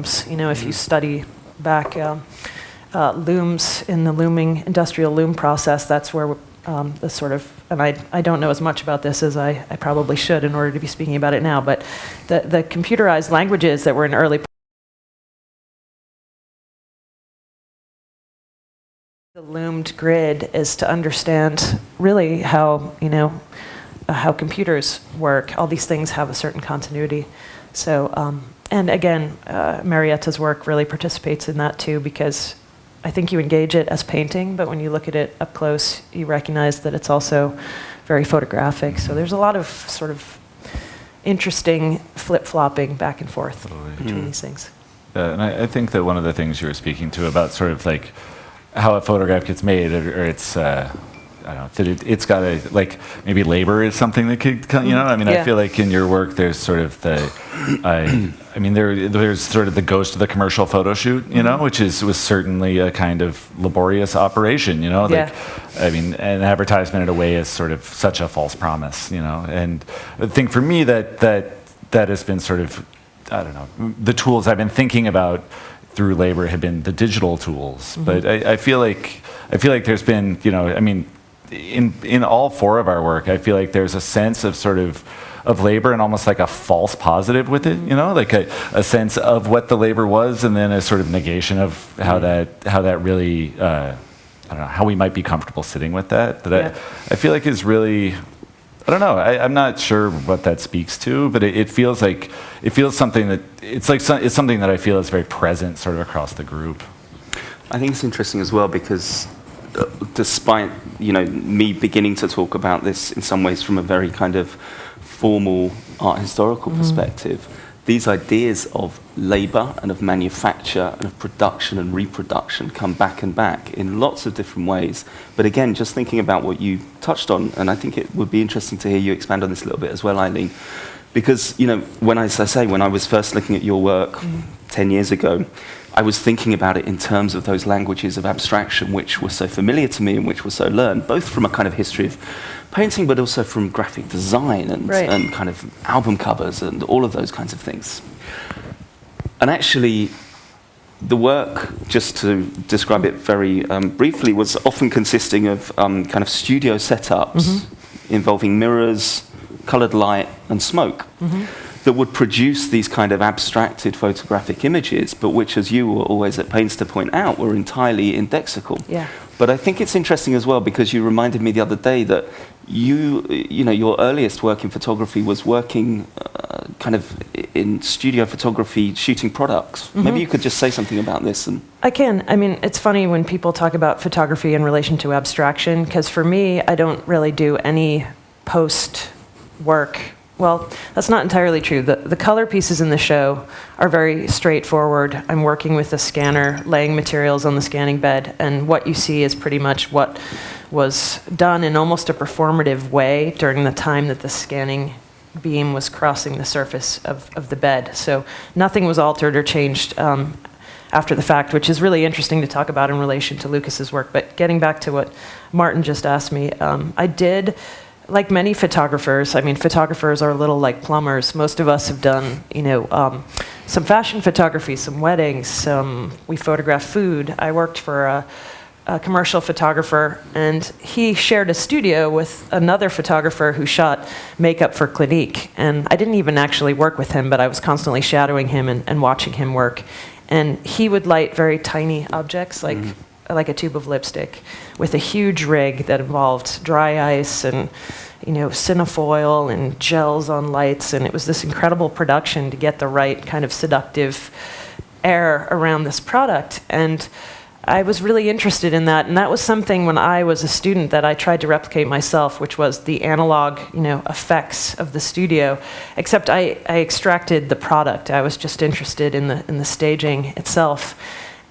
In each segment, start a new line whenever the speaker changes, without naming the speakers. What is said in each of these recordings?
looms. If you study back looms in the industrial loom process, that's where the sort of, and I don't know as much about this as I probably should in order to be speaking about it now, but the computerized languages that were in early the loomed grid is to understand really how computers work. All these things have a certain continuity. So, and again, Marietta's work really participates in that too, because I think you engage it as painting, but when you look at it up close, you recognize that it's also very photographic. So there's a lot of sort of interesting flip-flopping back and forth between these things.
And I think that one of the things you were speaking to about sort of like how a photograph gets made, or it's, I don't know, that it's got a, like, maybe labor is something that could come, I mean, I feel like in your work there's sort of there's sort of the ghost of the commercial photo shoot, which was certainly a kind of laborious operation, and advertisement in a way is sort of such a false promise, and I think for me that has been sort of, I don't know, the tools I've been thinking about through labor have been the digital tools, but I feel like there's been, in all four of our work, I feel like there's a sense of sort of labor and almost like a false positive with it, like a sense of what the labor was, and then a sort of negation of how that really, I don't know, how we might be comfortable sitting with that. I feel like is really, I don't know, I'm not sure what that speaks to, but it feels something that, it's something that I feel is very present sort of across the group.
I think it's interesting as well because despite me beginning to talk about this in some ways from a very kind of formal art historical perspective, these ideas of labor and of manufacture and of production and reproduction come back and back in lots of different ways. But again, just thinking about what you touched on, and I think it would be interesting to hear you expand on this a little bit as well, Eileen, because when I was first looking at your work 10 years ago, I was thinking about it in terms of those languages of abstraction which were so familiar to me and which were so learned, both from a kind of history of painting, but also from graphic design and kind of album covers and all of those kinds of things. And actually, the work, just to describe it very briefly, was often consisting of kind of studio setups involving mirrors, colored light, and smoke. That would produce these kind of abstracted photographic images, but which, as you were always at pains to point out, were entirely indexical.
Yeah.
But I think it's interesting as well because you reminded me the other day that your earliest work in photography was working kind of in studio photography, shooting products. Maybe you could just say something about this.
I can. I mean, it's funny when people talk about photography in relation to abstraction, because for me, I don't really do any post work. Well, that's not entirely true. The color pieces in the show are very straightforward. I'm working with a scanner, laying materials on the scanning bed, and what you see is pretty much what was done in almost a performative way during the time that the scanning beam was crossing the surface of the bed. So nothing was altered or changed after the fact, which is really interesting to talk about in relation to Lucas's work. But getting back to what Martin just asked me, I did, like many photographers, I mean, photographers are a little like plumbers. Most of us have done, some fashion photography, some weddings, we photograph food. I worked for a commercial photographer, and he shared a studio with another photographer who shot makeup for Clinique. And I didn't even actually work with him, but I was constantly shadowing him and watching him work. And he would light very tiny objects, like a tube of lipstick, with a huge rig that involved dry ice and cinefoil and gels on lights, and it was this incredible production to get the right kind of seductive air around this product. And I was really interested in that, and that was something when I was a student that I tried to replicate myself, which was the analog effects of the studio, except I extracted the product. I was just interested in the staging itself.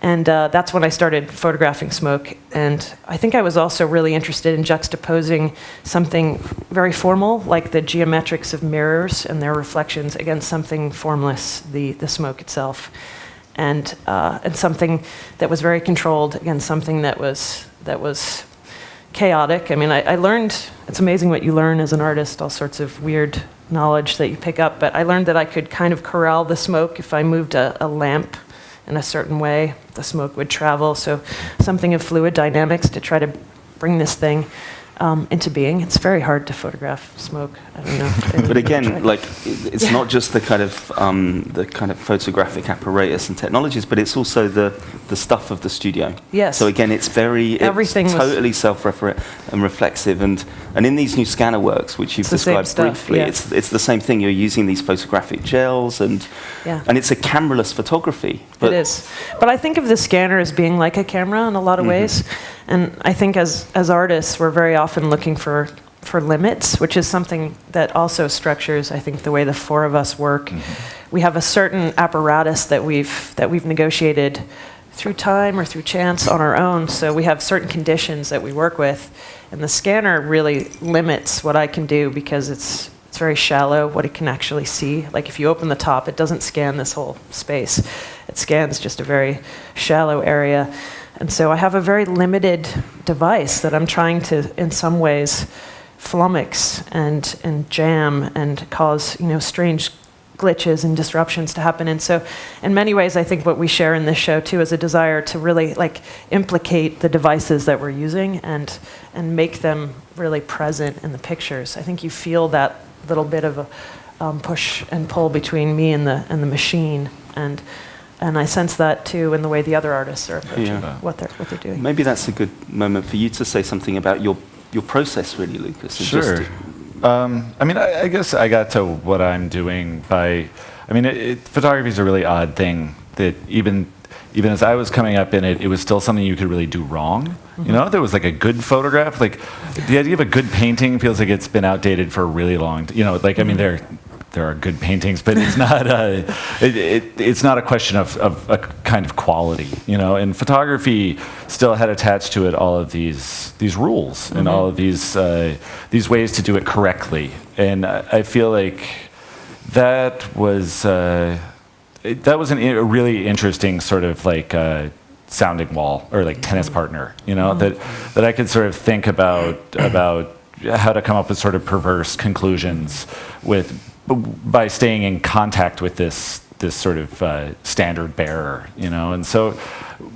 And that's when I started photographing smoke. And I think I was also really interested in juxtaposing something very formal, like the geometrics of mirrors and their reflections, against something formless, the smoke itself. And something that was very controlled against something that was chaotic. I mean, I learned, it's amazing what you learn as an artist, all sorts of weird knowledge that you pick up, but I learned that I could kind of corral the smoke. If I moved a lamp in a certain way, the smoke would travel. So something of fluid dynamics to try to bring this thing into being. It's very hard to photograph smoke. I don't know.
But again, like it's not just the kind of photographic apparatus and technologies, but it's also the stuff of the studio.
Yes.
So again, it's totally self-referent and reflexive, and in these new scanner works, which you've described briefly, it's the same thing. You're using these photographic gels, and it's a cameraless photography.
It is. But I think of the scanner as being like a camera in a lot of ways. And I think as artists, we're very often looking for limits, which is something that also structures, I think, the way the four of us work. We have a certain apparatus that we've negotiated through time or through chance on our own. So we have certain conditions that we work with. And the scanner really limits what I can do because it's very shallow, what it can actually see. Like if you open the top, it doesn't scan this whole space. It scans just a very shallow area. And so I have a very limited device that I'm trying to, in some ways, flummox and jam and cause, strange glitches and disruptions to happen. And so in many ways, I think what we share in this show, too, is a desire to really implicate the devices that we're using and make them really present in the pictures. I think you feel that little bit of a push and pull between me and the machine. And I sense that, too, in the way the other artists are approaching what they're doing.
Maybe that's a good moment for you to say something about your process, really, Lucas.
Sure. I guess I got to what I'm doing by... photography is a really odd thing that even as I was coming up in it, it was still something you could really do wrong. There was a good photograph. The idea of a good painting feels like it's been outdated for a really long time. There are good paintings, but it's not it's not a question of a kind of quality, And photography still had attached to it all of these rules and all of these ways to do it correctly. And I feel like that was a really interesting sort of sounding wall or tennis partner, that I could sort of think about how to come up with sort of perverse conclusions by staying in contact with this sort of standard bearer, and so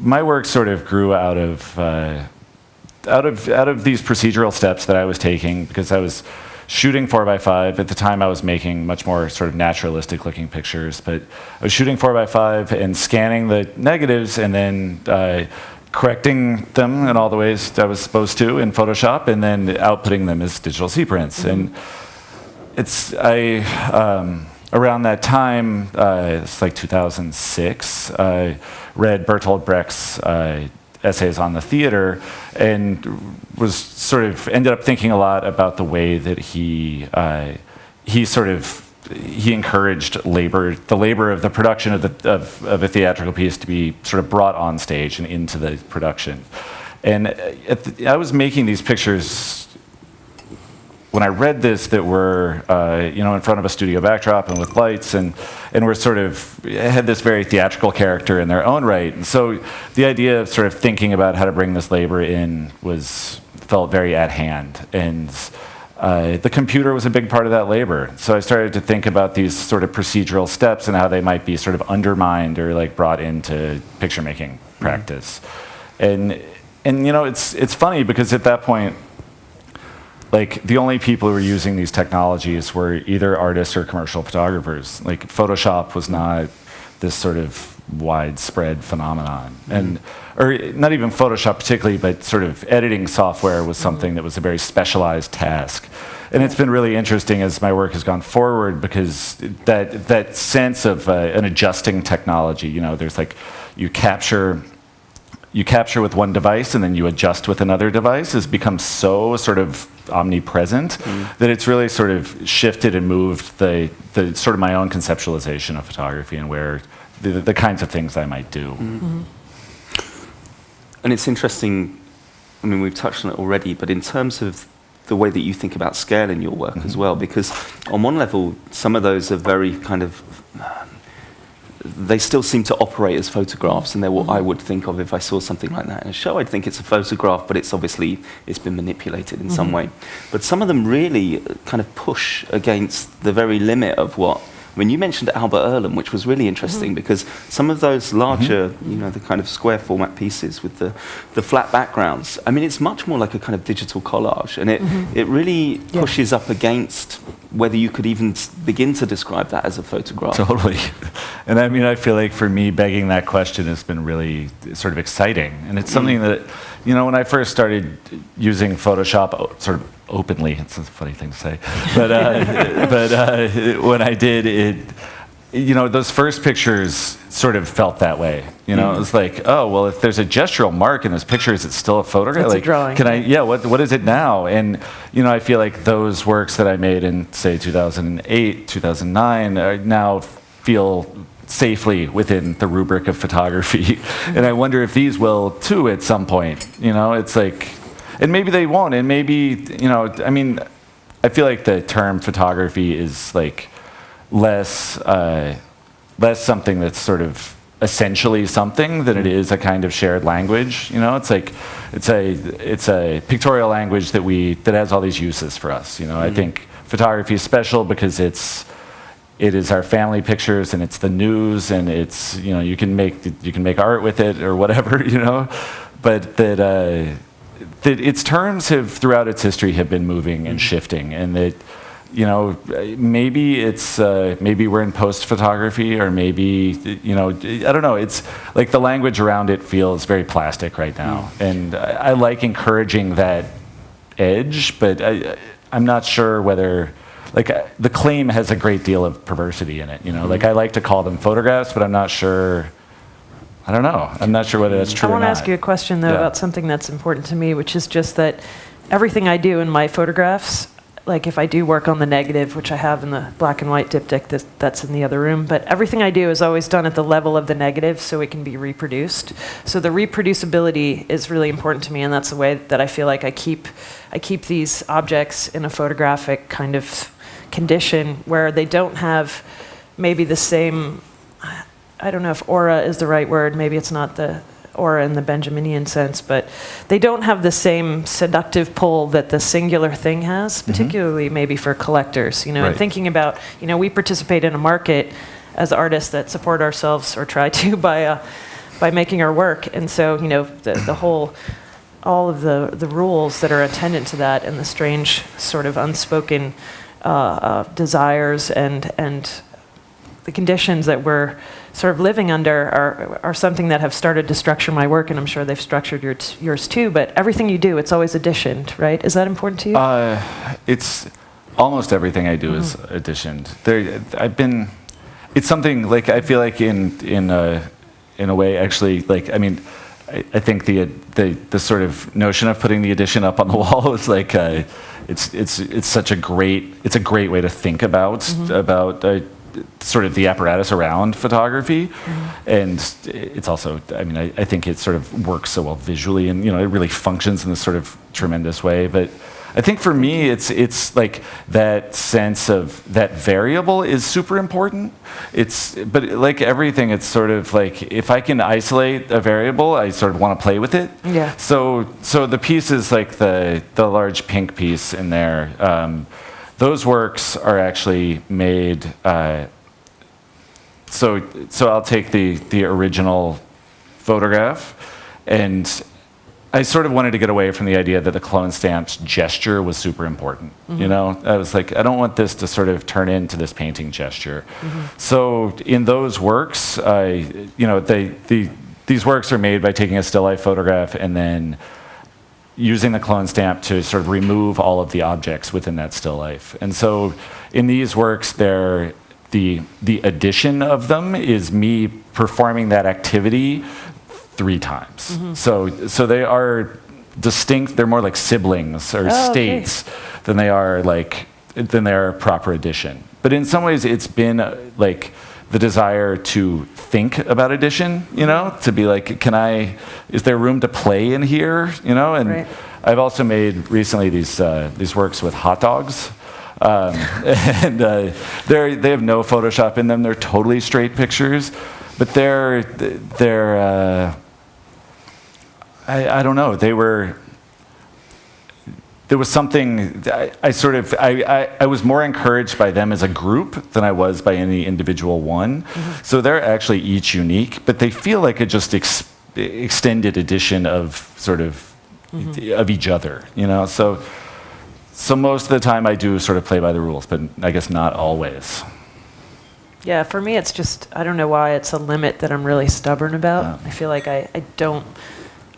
my work sort of grew out of these procedural steps that I was taking because I was shooting 4x5 at the time. I was making much more sort of naturalistic looking pictures, but I was shooting 4x5 and scanning the negatives and then correcting them in all the ways I was supposed to in Photoshop, and then outputting them as digital C-prints. And around that time, it's 2006, I read Bertolt Brecht's essays on the theater and was sort of ended up thinking a lot about the way that he encouraged the labor of the production of a theatrical piece to be sort of brought on stage and into the production. And I was making these pictures when I read this that were in front of a studio backdrop and with lights and were sort of had this very theatrical character in their own right. And so the idea of sort of thinking about how to bring this labor in felt very at hand. And the computer was a big part of that labor. So I started to think about these sort of procedural steps and how they might be sort of undermined or brought into picture making practice. And it's funny because at that point, the only people who were using these technologies were either artists or commercial photographers. Photoshop was not this sort of widespread phenomenon. Or not even Photoshop particularly, but sort of editing software was something that was a very specialized task. And it's been really interesting as my work has gone forward because that sense of an adjusting technology, there's you capture with one device and then you adjust with another device has become so sort of omnipresent that it's really sort of shifted and moved the sort of my own conceptualization of photography and where the kinds of things I might do.
And it's interesting, we've touched on it already, but in terms of the way that you think about scale in your work as well, because on one level, some of those are very kind of they still seem to operate as photographs, and they're what I would think of if I saw something like that in a show. I'd think it's a photograph, but it's been manipulated in some way. But some of them really kind of push against the very limit of what. I mean, you mentioned Albert Earlham, which was really interesting because some of those larger, the kind of square format pieces with the flat backgrounds, I mean, it's much more like a kind of digital collage, and it really pushes up against whether you could even begin to describe that as a photograph.
Totally. And I mean, I feel like for me, begging that question has been really sort of exciting. And it's something that, when I first started using Photoshop sort of openly, it's a funny thing to say, but when I did it, those first pictures sort of felt that way. It was like, oh, well, if there's a gestural mark in this picture, is it still a photograph?
It's
like,
a drawing.
What is it now? And, I feel like those works that I made in, say, 2008, 2009 now feel safely within the rubric of photography. And I wonder if these will, too, at some point. It's like, and maybe they won't, and maybe, I mean, I feel like the term photography is like less something that's sort of essentially something than it is a kind of shared language. It's like it's a pictorial language that has all these uses for us. I think photography is special because it is our family pictures, and it's the news, and it's you can make art with it or whatever, but that its terms have throughout its history have been moving and shifting, and that maybe we're in post photography, or maybe I don't know. It's like the language around it feels very plastic right now, and I like encouraging that edge, but I'm not sure whether. Like, the claim has a great deal of perversity in it, Like, I like to call them photographs, but I'm not sure. I don't know. I'm not sure whether that's true or not.
I want to ask you a question, though, about something that's important to me, which is just that everything I do in my photographs, like if I do work on the negative, which I have in the black and white diptych that's in the other room, but everything I do is always done at the level of the negative so it can be reproduced. So the reproducibility is really important to me, and that's the way that I feel like I keep these objects in a photographic kind of condition where they don't have maybe the same, I don't know if aura is the right word, maybe it's not the aura in the Benjaminian sense, but they don't have the same seductive pull that the singular thing has, particularly maybe for collectors,
Right.
Thinking about, we participate in a market as artists that support ourselves, or try to, by making our work, and so, the whole, all of the rules that are attendant to that, and the strange sort of unspoken desires and the conditions that we're sort of living under are something that have started to structure my work, and I'm sure they've structured yours too. But everything you do, it's always additioned, right? Is that important to you?
It's almost everything I do is additioned. It's something like I feel like in a way, actually, like I mean. I think the sort of notion of putting the addition up on the wall is like it's such a great way to think about sort of the apparatus around photography, and it's also I think it sort of works so well visually, and it really functions in this sort of tremendous way. But I think for me, it's like that sense of that variable is super important. But like everything, it's sort of like if I can isolate a variable, I sort of want to play with it.
Yeah.
So the pieces like the large pink piece in there, those works are actually made. So I'll take the original photograph, and I sort of wanted to get away from the idea that the clone stamp's gesture was super important. I was like, I don't want this to sort of turn into this painting gesture. So in those works, these works are made by taking a still life photograph and then using the clone stamp to sort of remove all of the objects within that still life. And so in these works, the addition of them is me performing that activity 3 times. So they are distinct. They're more like siblings or states than they are proper addition. But in some ways, it's been like the desire to think about addition. To be like, is there room to play in here? And
Right.
I've also made recently these works with hot dogs. And they have no Photoshop in them. They're totally straight pictures, but I don't know. There was something, I was more encouraged by them as a group than I was by any individual one. Mm-hmm. So they're actually each unique, but they feel like a just extended edition of sort of, of each other, you know? So most of the time I do sort of play by the rules, but I guess not always.
Yeah, for me it's just, I don't know why it's a limit that I'm really stubborn about. Yeah. I feel like I don't,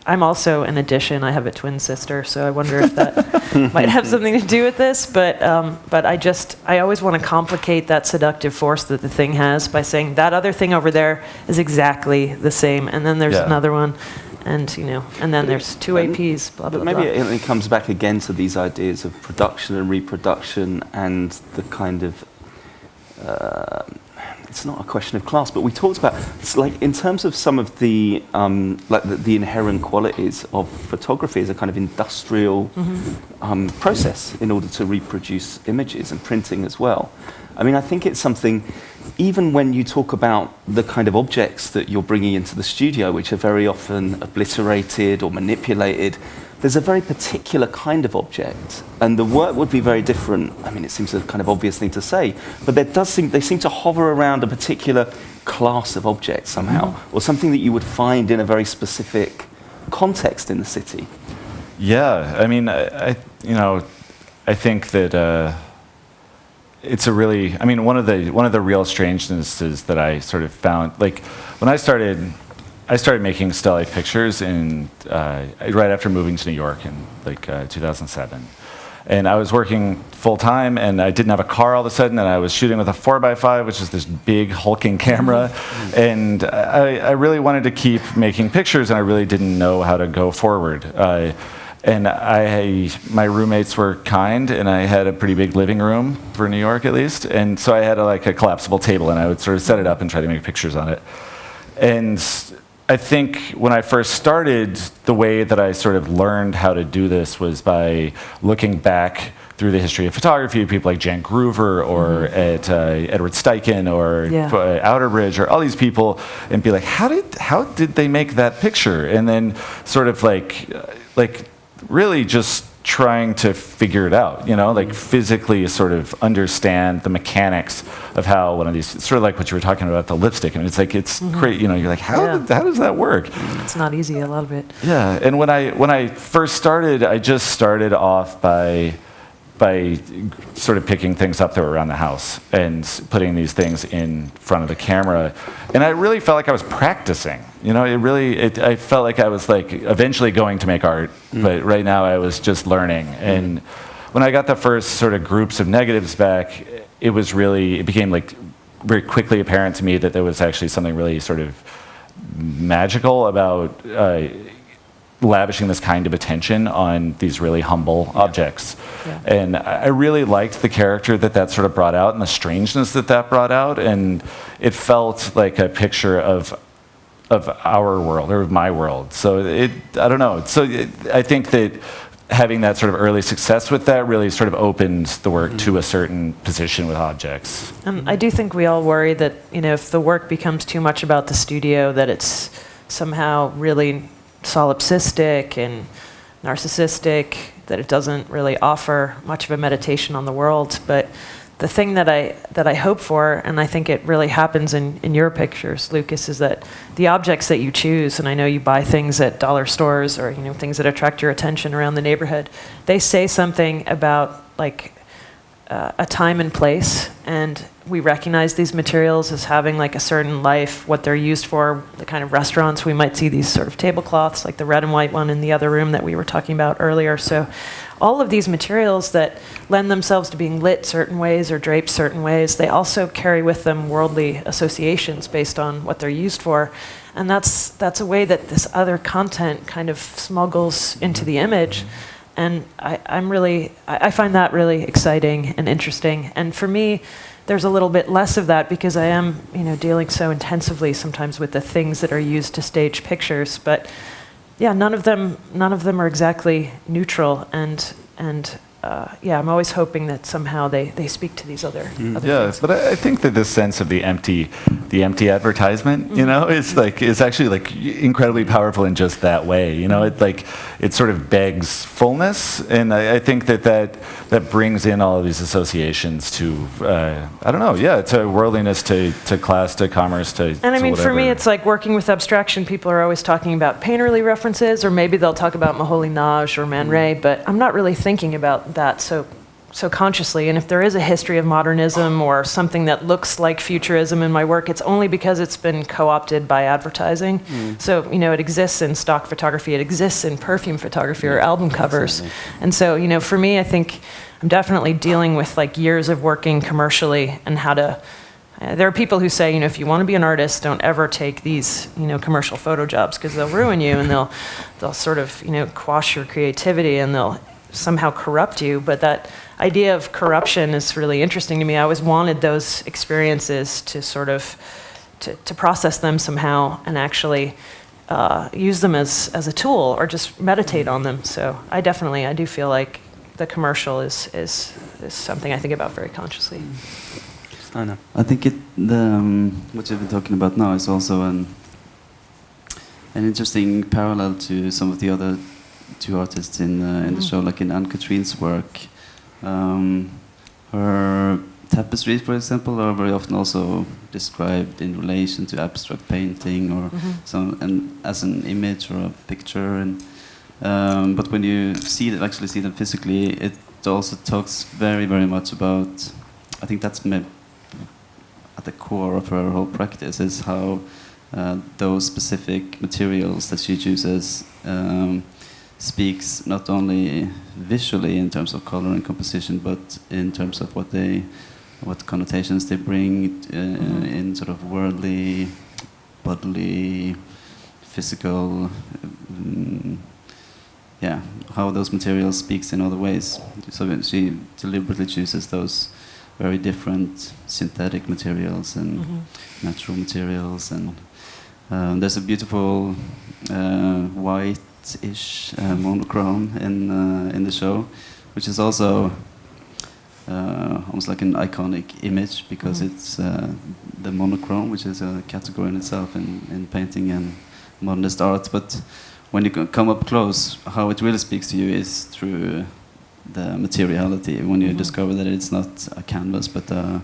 I'm also an addition. I have a twin sister, so I wonder if that might have something to do with this. But I always want to complicate that seductive force that the thing has by saying that other thing over there is exactly the same, and then there's another one, and and then there's two APs. Blah blah blah.
Maybe it comes back again to these ideas of production and reproduction and the kind of. It's not a question of class, but we talked about, like, in terms of some of the the inherent qualities of photography as a kind of industrial process in order to reproduce images, and printing as well. I mean, I think it's something, even when you talk about the kind of objects that you're bringing into the studio, which are very often obliterated or manipulated, there's a very particular kind of object, and the work would be very different. I mean, it seems a kind of obvious thing to say, but they seem to hover around a particular class of objects somehow, or something that you would find in a very specific context in the city.
Yeah, I mean, I think that it's a really, I mean, one of the real strangenesses that I sort of found, like, when I started making still life pictures right after moving to New York in 2007. And I was working full time, and I didn't have a car all of a sudden, and I was shooting with a 4x5, which is this big hulking camera. And I really wanted to keep making pictures, and I really didn't know how to go forward. And my roommates were kind, and I had a pretty big living room for New York, at least. And so I had a collapsible table, and I would sort of set it up and try to make pictures on it. And I think when I first started, the way that I sort of learned how to do this was by looking back through the history of photography, people like Jan Groover or Edward Steichen or Outerbridge or all these people, and be like, how did they make that picture? And then sort of like really just trying to figure it out, like physically sort of understand the mechanics of how one of these, sort of like what you were talking about, the lipstick. I mean, it's great, you're like, how does that work?
It's not easy, a lot of it.
Yeah, and when I first started, I just started off by sort of picking things up that were around the house and putting these things in front of the camera. And I really felt like I was practicing. I felt like I was eventually going to make art, but right now I was just learning. And when I got the first sort of groups of negatives back, it became very quickly apparent to me that there was actually something really sort of magical about lavishing this kind of attention on these really humble objects. Yeah. And I really liked the character that sort of brought out, and the strangeness that brought out, and it felt like a picture of our world, or of my world. So I don't know. So I think that having that sort of early success with that really sort of opens the work to a certain position with objects.
I do think we all worry that, if the work becomes too much about the studio, that it's somehow really solipsistic and narcissistic, that it doesn't really offer much of a meditation on the world. But the thing that I hope for, and I think it really happens in your pictures, Lucas, is that the objects that you choose, and I know you buy things at dollar stores or things that attract your attention around the neighborhood, they say something about a time and place, and we recognize these materials as having a certain life, what they're used for, the kind of restaurants we might see these sort of tablecloths, like the red and white one in the other room that we were talking about earlier. So all of these materials that lend themselves to being lit certain ways or draped certain ways, they also carry with them worldly associations based on what they're used for. And that's a way that this other content kind of smuggles into the image. And I find that really exciting and interesting. And for me, there's a little bit less of that because I am, dealing so intensively sometimes with the things that are used to stage pictures. But yeah, none of them are exactly neutral. And yeah, I'm always hoping that somehow they speak to these other
Yeah,
things.
but I think that this sense of the empty advertisement, you know, is actually like incredibly powerful in just that way. You know, it sort of begs fullness, and I think that brings in all of these associations to I don't know, yeah, to worldliness, to class, to commerce, to
And I mean, for me,
whatever.
it's like working with abstraction. People are always talking about painterly references, or maybe they'll talk about Moholy-Nagy or Man Ray, but I'm not really thinking about that so consciously. And if there is a history of modernism or something that looks like futurism in my work, it's only because it's been co-opted by advertising. So, you know, it exists in stock photography, it exists in perfume photography or album covers.
Absolutely.
And so, you know, for me, I think I'm definitely dealing with like years of working commercially and how to. There are people who say, you know, if you want to be an artist, don't ever take these, you know, commercial photo jobs because they'll ruin you and they'll sort of, you know, quash your creativity and they'll somehow corrupt you. But that idea of corruption is really interesting to me. I always wanted those experiences to sort of to process them somehow and actually use them as a tool or just meditate on them. So I do feel like the commercial is something I think about very consciously.
I think what you've been talking about now is also an interesting parallel to some of the other two artists in the show, like in Anne-Katrine's work. Her tapestries, for example, are very often also described in relation to abstract painting or as an image or a picture. And but when you actually see them physically, it also talks very, very much about. I think that's at the core of her whole practice is how those specific materials that she chooses speaks not only visually in terms of color and composition, but in terms of what connotations they bring in sort of worldly, bodily, physical, how those materials speaks in other ways. So she deliberately chooses those very different synthetic materials and natural materials, and there's a beautiful white-ish monochrome in the show, which is also almost like an iconic image because it's the monochrome, which is a category in itself in painting and modernist art. But when you come up close, how it really speaks to you is through the materiality, when you discover that it's not a canvas but a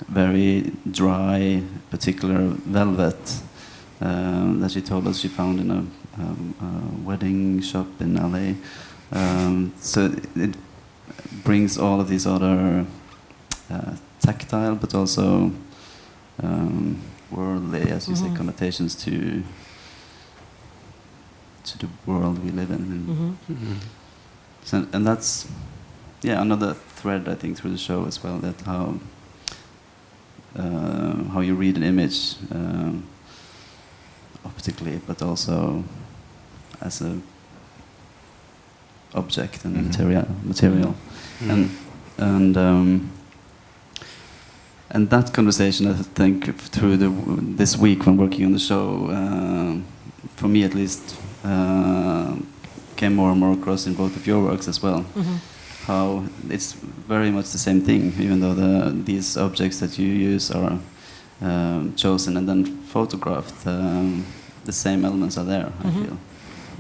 very dry particular velvet that she told us she found in a wedding shop in LA. So it brings all of these other tactile but also worldly, as you say, connotations to the world we live in. So, and that's another thread I think through the show as well, that how you read an image, particularly, but also as a object and material, and that conversation I think through this week when working on the show, for me at least. Came more and more across in both of your works as well. How it's very much the same thing, even though these objects that you use are chosen and then photographed. The same elements are there, I feel.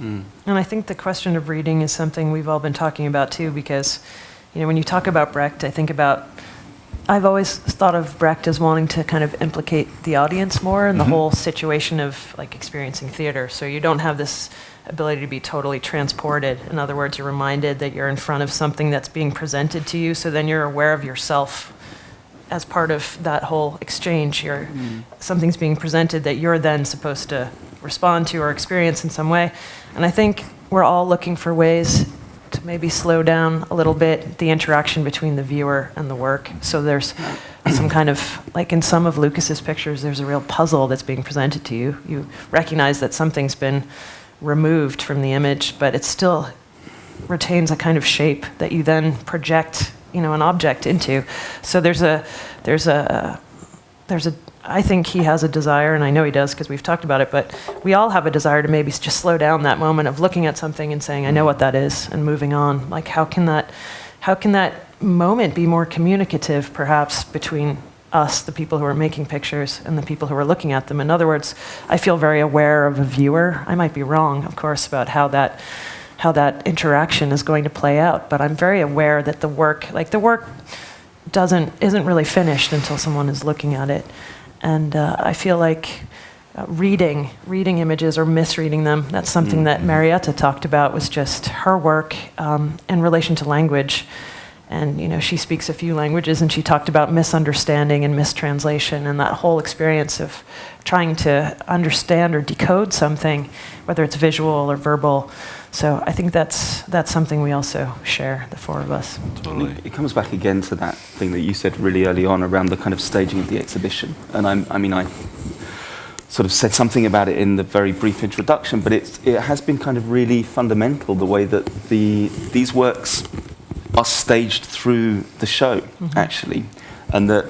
And I think the question of reading is something we've all been talking about too, because, you know, when you talk about Brecht, I've always thought of Brecht as wanting to kind of implicate the audience more in the whole situation of like experiencing theater. So you don't have this ability to be totally transported. In other words, you're reminded that you're in front of something that's being presented to you, so then you're aware of yourself as part of that whole exchange. Something's being presented that you're then supposed to respond to or experience in some way. And I think we're all looking for ways to maybe slow down a little bit the interaction between the viewer and the work. So there's some kind of, like in some of Lucas's pictures, there's a real puzzle that's being presented to you. You recognize that something's been removed from the image, but it still retains a kind of shape that you then project, you know, an object into. So I think he has a desire, and I know he does because we've talked about it, but we all have a desire to maybe just slow down that moment of looking at something and saying, I know what that is, and moving on. Like, how how can that moment be more communicative, perhaps, between us, the people who are making pictures, and the people who are looking at them? In other words, I feel very aware of a viewer. I might be wrong, of course, about how that interaction is going to play out, but I'm very aware that the work isn't really finished until someone is looking at it. And I feel like reading images or misreading them, that's something that Marietta talked about, was just her work in relation to language. And she speaks a few languages, and she talked about misunderstanding and mistranslation, and that whole experience of trying to understand or decode something, whether it's visual or verbal. So I think that's something we also share, the four of us.
Totally.
It comes back again to that thing that you said really early on around the kind of staging of the exhibition. And I sort of said something about it in the very brief introduction, but it has been kind of really fundamental, the way that these works are staged through the show, actually. And that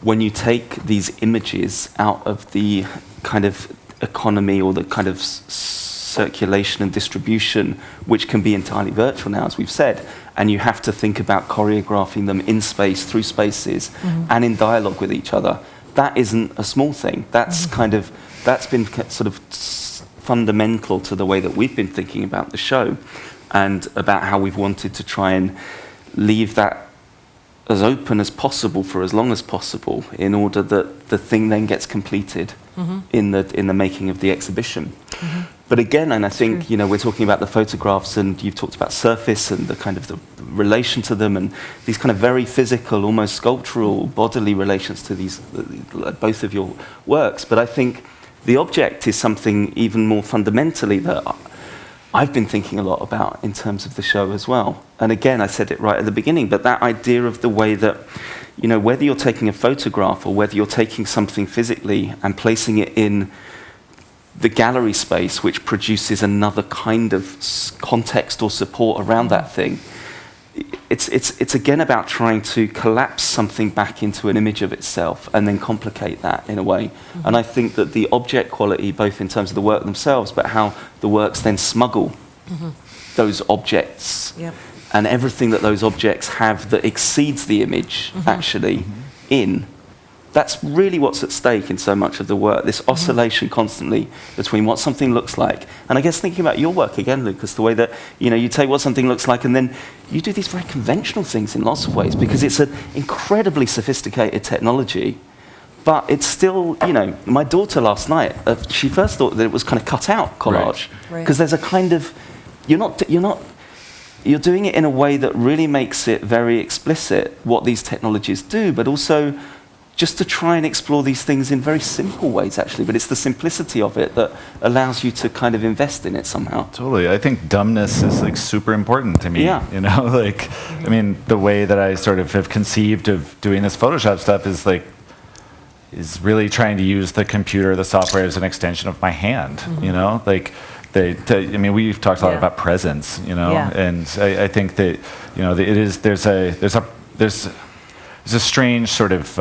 when you take these images out of the kind of economy or the kind of circulation and distribution, which can be entirely virtual now, as we've said, and you have to think about choreographing them in space, through spaces, and in dialogue with each other, that isn't a small thing. That's that's been sort of fundamental to the way that we've been thinking about the show, and about how we've wanted to try and leave that as open as possible for as long as possible, in order that the thing then gets completed in the making of the exhibition. But again, and I think we're talking about the photographs, and you've talked about surface and the kind of the relation to them, and these kind of very physical, almost sculptural, bodily relations to these both of your works. But I think the object is something even more fundamentally that I've been thinking a lot about in terms of the show as well. And again, I said it right at the beginning, but that idea of the way that, whether you're taking a photograph or whether you're taking something physically and placing it in the gallery space, which produces another kind of context or support around that thing, it's again about trying to collapse something back into an image of itself and then complicate that in a way. And I think that the object quality, both in terms of the work themselves, but how the works then smuggle those objects and everything that those objects have that exceeds the image actually in, that's really what's at stake in so much of the work, this oscillation constantly between what something looks like. And I guess thinking about your work again, Lucas, the way that you take what something looks like and then you do these very conventional things in lots of ways, because it's an incredibly sophisticated technology, but it's still, my daughter last night, she first thought that it was kind of cut out collage, because there's a kind of, you're doing it in a way that really makes it very explicit what these technologies do, but also just to try and explore these things in very simple ways, actually. But it's the simplicity of it that allows you to kind of invest in it somehow.
Totally. I think dumbness is super important to me.
Yeah.
The way that I sort of have conceived of doing this Photoshop stuff is really trying to use the computer, the software, as an extension of my hand. We've talked a lot about presence, and I think that there's a strange sort of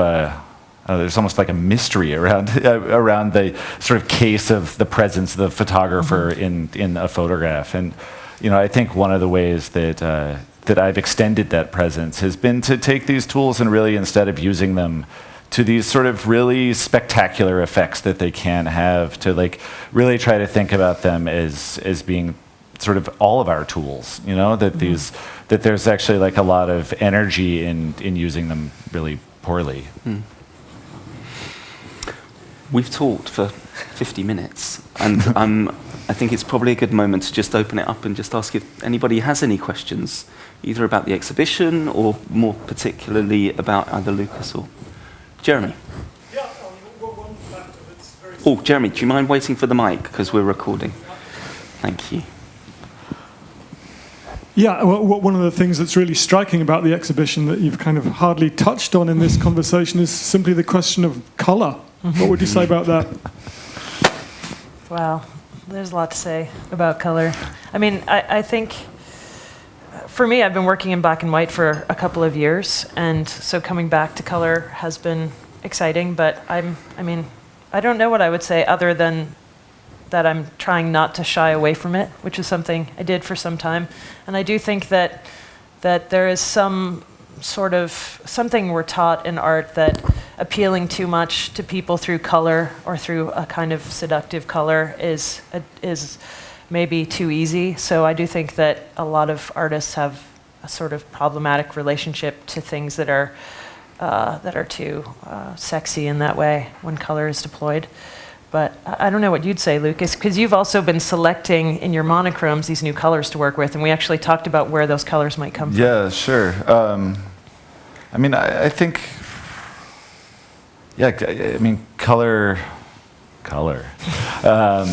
there's almost like a mystery around the sort of case of the presence of the photographer in a photograph. And I think one of the ways that I've extended that presence has been to take these tools and really, instead of using them to these sort of really spectacular effects that they can have, to really try to think about them as being sort of all of our tools, that there's actually a lot of energy in using them really poorly.
We've talked for 50 minutes, and I think it's probably a good moment to just open it up and just ask if anybody has any questions, either about the exhibition or more particularly about either Lucas or Jeremy.
Yeah, one factor that's very...
Jeremy, do you mind waiting for the mic, because we're recording? Thank you.
Yeah, one of the things that's really striking about the exhibition that you've kind of hardly touched on in this conversation is simply the question of colour. What would you say about that?
Wow, there's a lot to say about color. I think, for me, I've been working in black and white for a couple of years, and so coming back to color has been exciting, but I don't know what I would say other than that I'm trying not to shy away from it, which is something I did for some time. And I do think that that there is some sort of something we're taught in art that appealing too much to people through color or through a kind of seductive color is maybe too easy. So I do think that a lot of artists have a sort of problematic relationship to things that are too sexy in that way when color is deployed. But I don't know what you'd say, Lucas, because you've also been selecting in your monochromes these new colors to work with, and we actually talked about where those colors might come from.
Yeah, sure. I mean, I think, yeah, I mean, color. I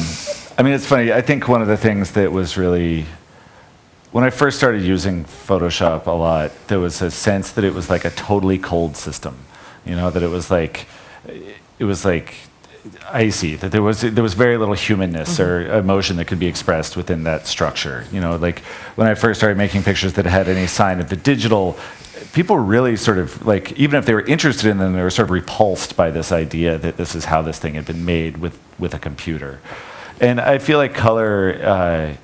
mean, it's funny. I think one of the things that was really, when I first started using Photoshop a lot, there was a sense that it was like a totally cold system, you know, that it was like icy, that there was very little humanness or emotion that could be expressed within that structure. You know, like when I first started making pictures that had any sign of the digital, people were really sort of like, even if they were interested in them, they were sort of repulsed by this idea that this is how this thing had been made with a computer. And I feel like color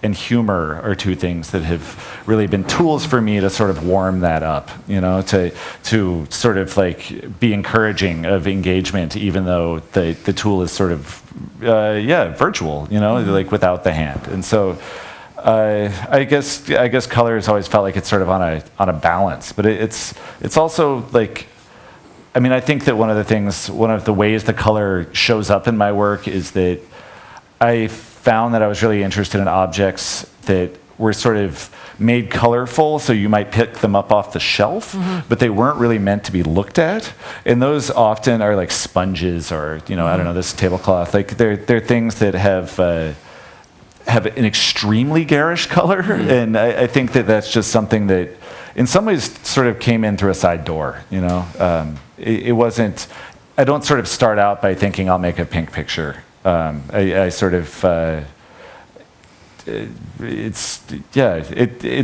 and humor are two things that have really been tools for me to sort of warm that up, you know, to sort of like be encouraging of engagement, even though the tool is sort of, virtual, you know, like without the hand. And so I guess color has always felt like it's sort of on a balance, but it's also like, I mean, I think that one of the ways the color shows up in my work is that I found that I was really interested in objects that were sort of made colorful, so you might pick them up off the shelf, but they weren't really meant to be looked at. And those often are like sponges or, you know, I don't know, this tablecloth. Like they're things that have an extremely garish color, and I think that that's just something that, in some ways, sort of came in through a side door. You know, it wasn't. I don't sort of start out by thinking I'll make a pink picture. I sort of. It's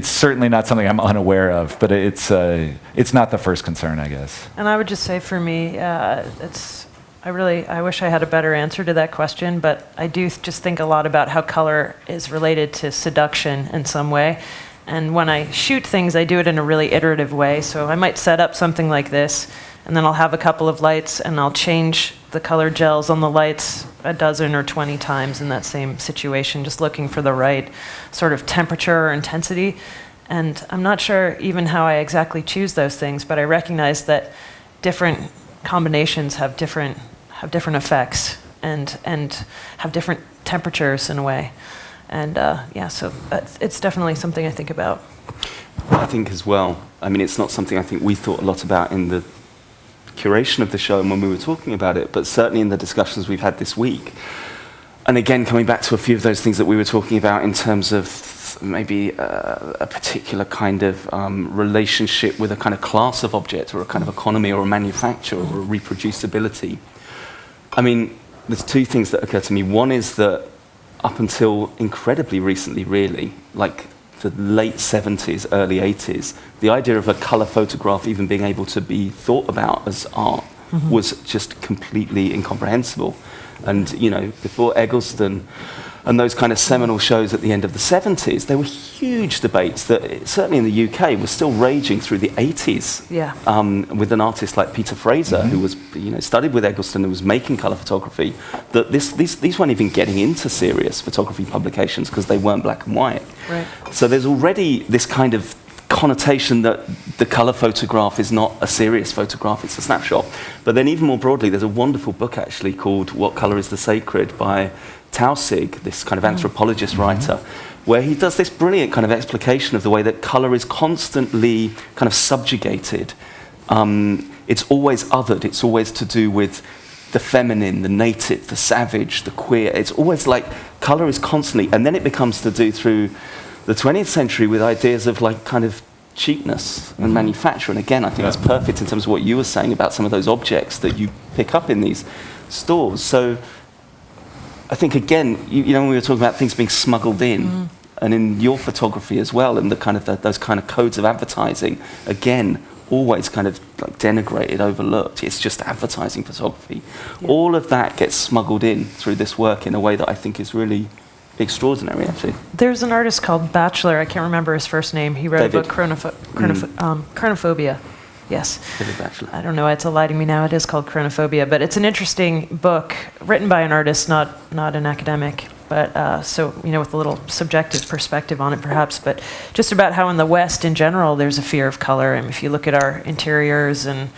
certainly not something I'm unaware of, but it's not the first concern, I guess.
And I would just say for me, I wish I had a better answer to that question, but I do just think a lot about how color is related to seduction in some way. And when I shoot things, I do it in a really iterative way. So I might set up something like this, and then I'll have a couple of lights, and I'll change the color gels on the lights a dozen or 20 times in that same situation, just looking for the right sort of temperature or intensity. And I'm not sure even how I exactly choose those things, but I recognize that different combinations have different effects and have different temperatures in a way. And so it's definitely something I think about.
I think as well, I mean, it's not something I think we thought a lot about in the curation of the show and when we were talking about it, but certainly in the discussions we've had this week. And again, coming back to a few of those things that we were talking about in terms of maybe a particular kind of relationship with a kind of class of object or a kind of economy or a manufacture or a reproducibility. I mean, there's two things that occur to me. One is that up until incredibly recently, really, like the late 70s, early 80s, the idea of a colour photograph even being able to be thought about as art was just completely incomprehensible. And, you know, before Eggleston and those kind of seminal shows at the end of the 70s, there were huge debates that certainly in the UK was still raging through the 80s.
Yeah.
With an artist like Peter Fraser, who was, you know, studied with Eggleston and was making colour photography, that these weren't even getting into serious photography publications because they weren't black and white.
Right.
So there's already this kind of connotation that the colour photograph is not a serious photograph, it's a snapshot. But then even more broadly, there's a wonderful book actually called What Colour is the Sacred by Tausig, this kind of anthropologist writer, where he does this brilliant kind of explication of the way that colour is constantly kind of subjugated. It's always othered, it's always to do with the feminine, the native, the savage, the queer. It's always like colour is constantly, and then it becomes to do through the 20th century with ideas of like kind of cheapness and manufacture. And again, I think that's perfect in terms of what you were saying about some of those objects that you pick up in these stores. So I think, again, you know, when we were talking about things being smuggled in, and in your photography as well, and the kind of those kind of codes of advertising, again, always kind of like denigrated, overlooked. It's just advertising photography. Yeah. All of that gets smuggled in through this work in a way that I think is really extraordinary, actually.
There's an artist called Batchelor. I can't remember his first name. He wrote
David.
a book, Chronophobia. Yes.
David Batchelor.
I don't know why it's eliding me now. It is called Chronophobia, but it's an interesting book written by an artist, not an academic, but so, with a little subjective perspective on it perhaps, but just about how in the West in general there's a fear of color. And if you look at our interiors and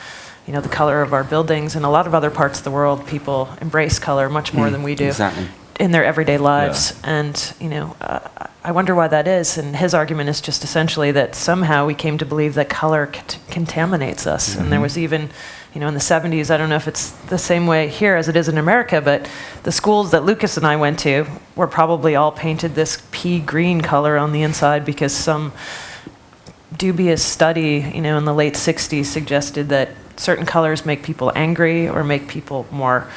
the color of our buildings, and a lot of other parts of the world, people embrace color much more than we do.
Exactly.
In their everyday lives. Yeah. And, I wonder why that is. And his argument is just essentially that somehow we came to believe that color contaminates us. Mm-hmm. And there was even, in the 70s, I don't know if it's the same way here as it is in America, but the schools that Lucas and I went to were probably all painted this pea green color on the inside because some dubious study, in the late 60s suggested that certain colors make people angry or make people more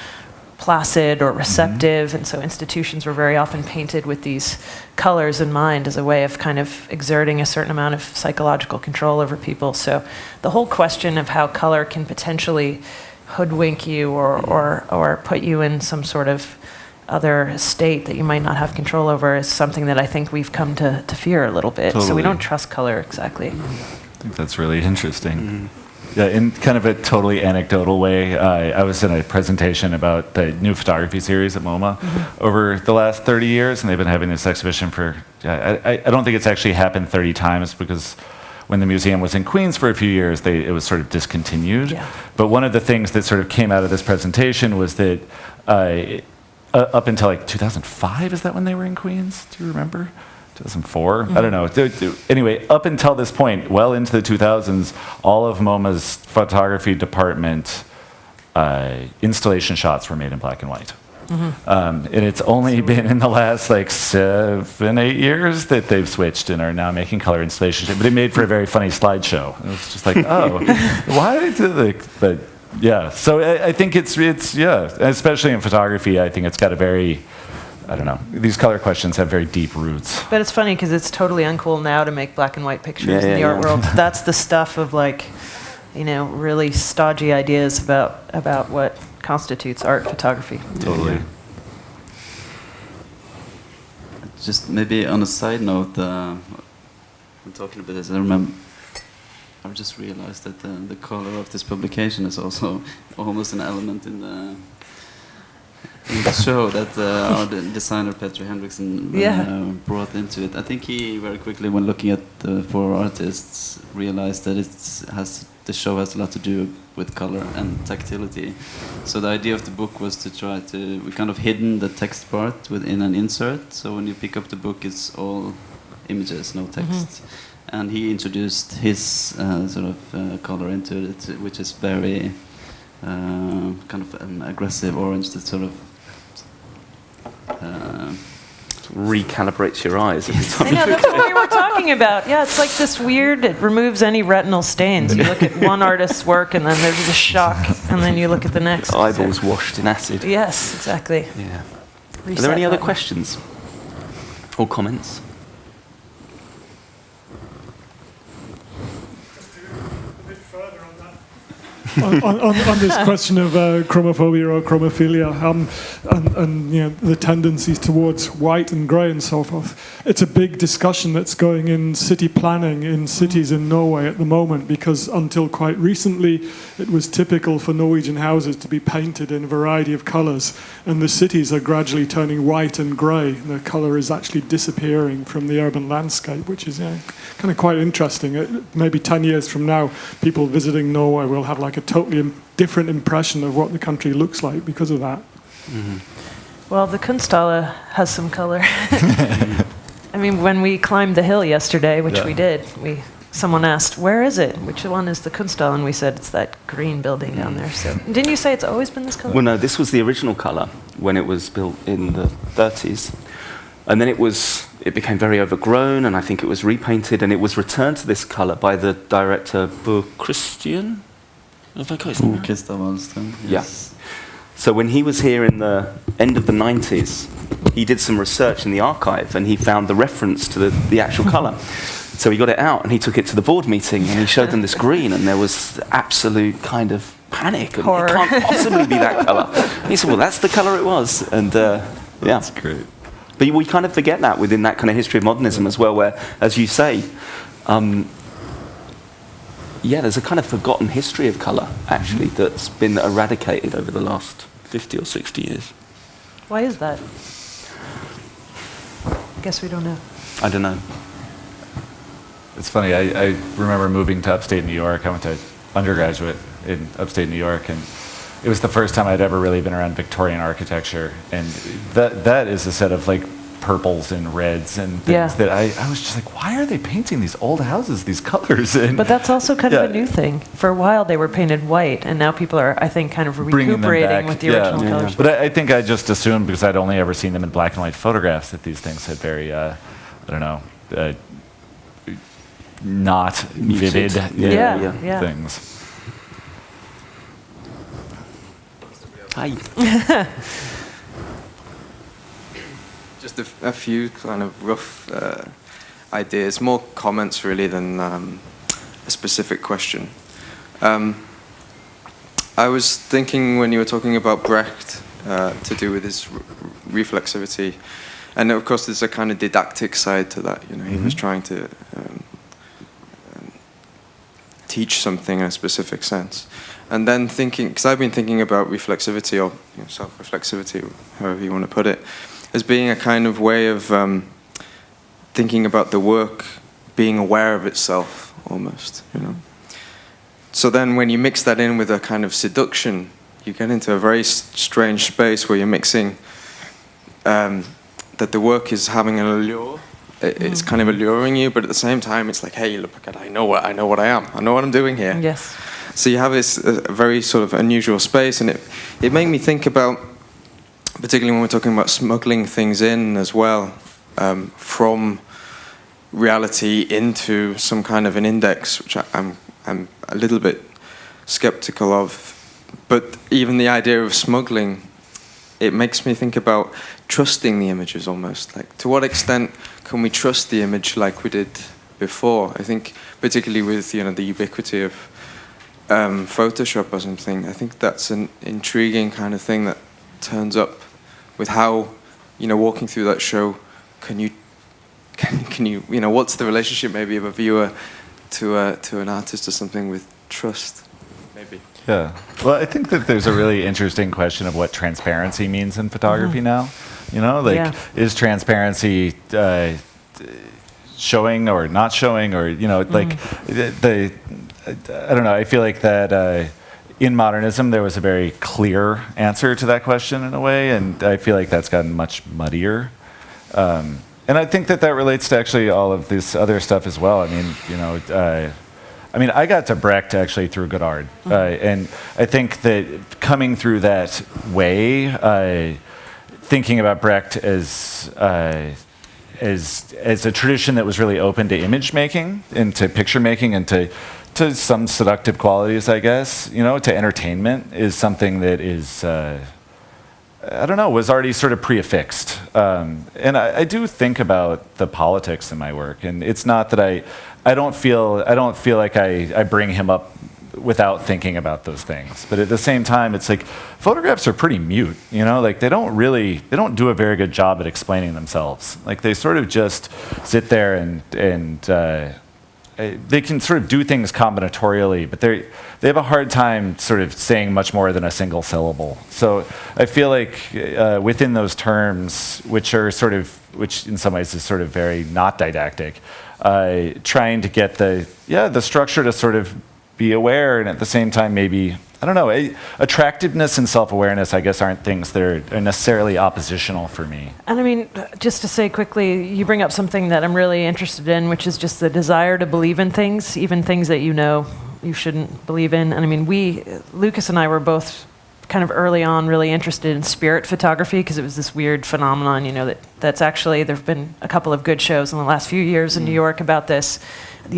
placid or receptive, and so institutions were very often painted with these colors in mind as a way of kind of exerting a certain amount of psychological control over people. So the whole question of how color can potentially hoodwink you or put you in some sort of other state that you might not have control over is something that I think we've come to fear a little bit.
Totally.
So we don't trust color exactly.
I think that's really interesting. Yeah, in kind of a totally anecdotal way, I was in a presentation about the new photography series at MoMA over the last 30 years, and they've been having this exhibition for, I don't think it's actually happened 30 times because when the museum was in Queens for a few years, it was sort of discontinued. Yeah. But one of the things that sort of came out of this presentation was that up until like 2005, is that when they were in Queens? Do you remember? 2004? I don't know. Anyway, up until this point, well into the 2000s, all of MoMA's photography department installation shots were made in black and white. And it's only been in the last 7-8 years that they've switched and are now making color installation shots. But it made for a very funny slideshow. It was just like, oh, why did but yeah. So I think it's especially in photography, I think it's got a very, I don't know. These color questions have very deep roots.
But it's funny because it's totally uncool now to make black and white pictures in the art world. That's the stuff of really stodgy ideas about what constitutes art photography.
Totally.
Yeah. Just maybe on a side note, I'm talking about this. I've just realized that the color of this publication is also almost an element in the show that our designer Petri Hendrickson brought into it. I think he very quickly, when looking at the four artists, realized that the show has a lot to do with color and tactility. So the idea of the book was to try to, we kind of hidden the text part within an insert. So when you pick up the book, it's all images, no text. And he introduced his sort of color into it, which is very kind of aggressive orange that sort of
recalibrates your eyes.
I know, that's what we were talking about. Yeah, it's like this weird, it removes any retinal stains. You look at one artist's work and then there's a shock, and then you look at the next.
Eyeballs washed in acid.
Yes, exactly.
Yeah.
Reset
Are there any other
button.
questions or comments?
on this question of chromophobia or chromophilia and the tendencies towards white and grey and so forth, it's a big discussion that's going in city planning in cities in Norway at the moment, because until quite recently it was typical for Norwegian houses to be painted in a variety of colours, and the cities are gradually turning white and grey. The colour is actually disappearing from the urban landscape, which is kind of quite interesting. Maybe 10 years from now, people visiting Norway will have a totally different impression of what the country looks like because of that.
Well, the Kunsthall has some color. I mean, when we climbed the hill yesterday, which we did, someone asked, "Where is it? Which one is the Kunsthall?" And we said, "It's that green building down there." So, didn't you say it's always been this color?
Well, no, this was the original colour when it was built in the 30s, and then it became very overgrown, and I think it was repainted, and it was returned to this colour by the director Bo Christian. Have I got his name?
Christoph Wallström, yes.
Yeah. So when he was here in the end of the 90s, he did some research in the archive, and he found the reference to the actual colour. So he got it out, and he took it to the board meeting, and he showed them this green, and there was absolute kind of panic. And
horror.
It can't possibly be that colour. And he said, well, that's the colour it was. And yeah.
That's great.
But we kind of forget that within that kind of history of modernism as well, where, as you say, there's a kind of forgotten history of colour, actually, that's been eradicated over the last 50 or 60 years.
Why is that? I guess we don't know.
I don't know.
It's funny, I remember moving to upstate New York. I went to undergraduate in upstate New York, and it was the first time I'd ever really been around Victorian architecture. And that is a set of like purples and reds and things that I was just like, why are they painting these old houses, these colors? And
but that's also kind of a new thing. For a while they were painted white, and now people are, I think, kind of recuperating with the original colors.
But I think I just assumed, because I'd only ever seen them in black and white photographs, that these things had very, not vivid things.
Hi.
Just a few kind of rough ideas, more comments really than a specific question. I was thinking when you were talking about Brecht to do with his reflexivity, and of course there's a kind of didactic side to that. He was trying to teach something in a specific sense. And then thinking, because I've been thinking about reflexivity or self-reflexivity, however you want to put it, as being a kind of way of thinking about the work being aware of itself, almost, So then when you mix that in with a kind of seduction, you get into a very strange space where you're mixing that the work is having an allure. It's kind of alluring you, but at the same time, it's like, hey, look at, I know what I am. I know what I'm doing here.
Yes.
So you have this very sort of unusual space, and it made me think about, particularly when we're talking about smuggling things in as well, from reality into some kind of an index, which I'm a little bit skeptical of. But even the idea of smuggling, it makes me think about trusting the images almost. Like, to what extent can we trust the image like we did before? I think particularly with the ubiquity of Photoshop or something, I think that's an intriguing kind of thing that turns up with how, walking through that show, can you what's the relationship maybe of a viewer to an artist or something with trust, maybe?
Yeah. Well, I think that there's a really interesting question of what transparency means in photography now. Is transparency showing or not showing, or I don't know. I feel like that in modernism there was a very clear answer to that question in a way, and I feel like that's gotten much muddier. And I think that relates to actually all of this other stuff as well. I got to Brecht actually through Godard, and I think that coming through that way, thinking about Brecht as a tradition that was really open to image making and to picture making and to some seductive qualities, I guess, to entertainment, is something that is, was already sort of pre-affixed. And I do think about the politics in my work, and it's not that I don't feel like I bring him up without thinking about those things. But at the same time, it's like photographs are pretty mute, they don't do a very good job at explaining themselves. Like, they sort of just sit there and they can sort of do things combinatorially, but they have a hard time sort of saying much more than a single syllable. So I feel like within those terms, which in some ways is sort of very not didactic, trying to get the structure to sort of be aware, and at the same time maybe, attractiveness and self-awareness, I guess, aren't things that are necessarily oppositional for me.
And just to say quickly, you bring up something that I'm really interested in, which is just the desire to believe in things, even things that you shouldn't believe in. And Lucas and I were both kind of early on really interested in spirit photography, because it was this weird phenomenon, that's actually, there have been a couple of good shows in the last few years in New York about these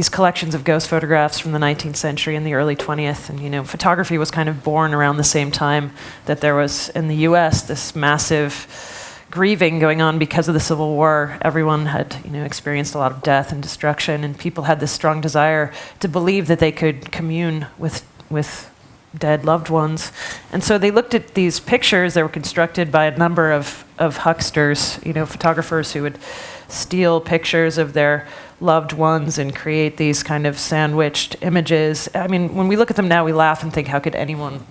collections of ghost photographs from the 19th century and the early 20th. And, photography was kind of born around the same time that there was in the US this massive grieving going on because of the Civil War. Everyone had, experienced a lot of death and destruction, and people had this strong desire to believe that they could commune with dead loved ones. And so they looked at these pictures that were constructed by a number of hucksters, photographers who would steal pictures of their loved ones and create these kind of sandwiched images. I mean, when we look at them now, we laugh and think, how could anyone,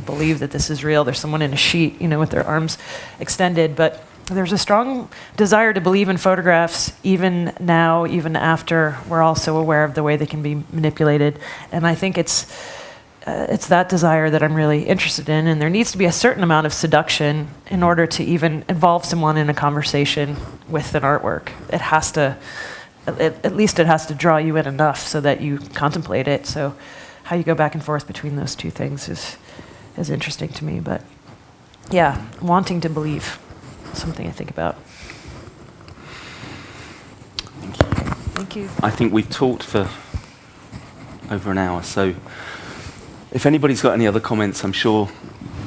believe that this is real? There's someone in a sheet, with their arms extended. But there's a strong desire to believe in photographs, even now, even after we're all so aware of the way they can be manipulated. And I think it's that desire that I'm really interested in. And there needs to be a certain amount of seduction in order to even involve someone in a conversation with an artwork. It has to, at least it has to draw you in enough so that you contemplate it. So how you go back and forth between those two things is interesting to me. But yeah, wanting to believe, something I think about. Thank you.
I think we've talked for over an hour, so if anybody's got any other comments, I'm sure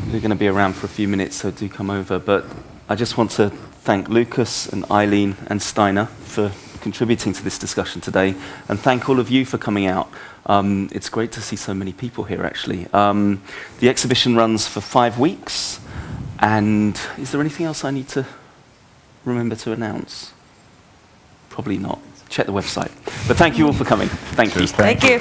they're going to be around for a few minutes, so do come over. But I just want to thank Lucas and Eileen and Steiner for contributing to this discussion today, and thank all of you for coming out. It's great to see so many people here, actually. The exhibition runs for 5 weeks, and is there anything else I need to remember to announce? Probably not. Check the website. But thank you all for coming. Thank you.
Thank you.